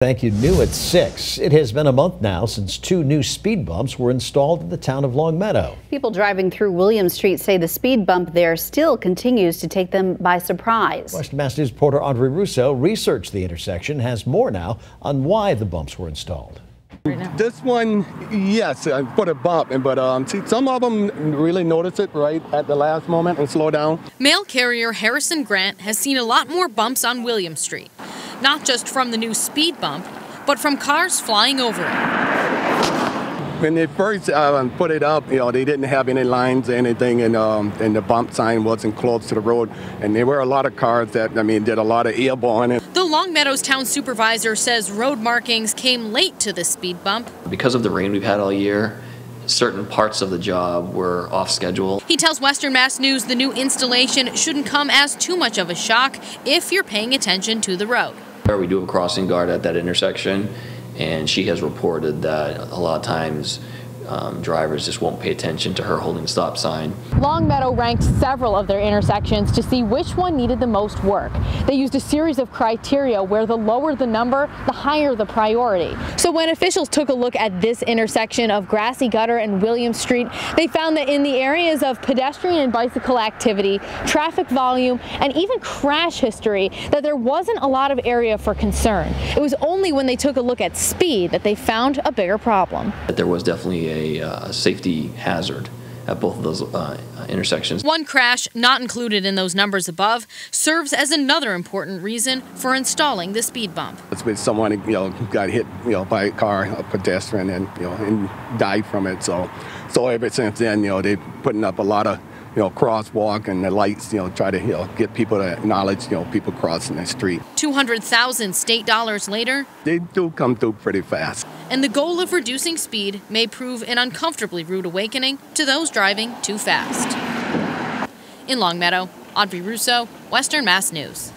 Thank you. New at 6. It has been a month now since 2 new speed bumps were installed in the town of Longmeadow. People driving through William Street say the speed bump there still continues to take them by surprise. Western Mass News reporter Audrey Russo researched the intersection, has more now on why the bumps were installed. This one, yes, I put a bump, but see, some of them really notice it right at the last moment and slow down. Mail carrier Harrison Grant has seen a lot more bumps on William Street, not just from the new speed bump, but from cars flying over it. When they first put it up, they didn't have any lines or anything, and the bump sign wasn't close to the road. And there were a lot of cars that, did a lot of airborne. The Longmeadow's town supervisor says road markings came late to the speed bump. Because of the rain we've had all year, certain parts of the job were off schedule. He tells Western Mass News the new installation shouldn't come as too much of a shock if you're paying attention to the road. We do have a crossing guard at that intersection, and she has reported that a lot of times drivers just won't pay attention to her holding the stop sign. Longmeadow ranked several of their intersections to see which one needed the most work. They used a series of criteria where the lower the number, the higher the priority. So when officials took a look at this intersection of Grassy Gutter and William Street, they found that in the areas of pedestrian and bicycle activity, traffic volume, and even crash history, that there wasn't a lot of area for concern. It was only when they took a look at speed that they found a bigger problem. There was definitely a safety hazard at both of those intersections. One crash, not included in those numbers above, serves as another important reason for installing the speed bump. It's been someone got hit by a car, a pedestrian, and died from it. So ever since then, they're putting up a lot of crosswalk and the lights, try to get people to acknowledge people crossing the street. 200,000 state dollars later, they do come through pretty fast. And the goal of reducing speed may prove an uncomfortably rude awakening to those driving too fast. In Longmeadow, Audrey Russo, Western Mass News.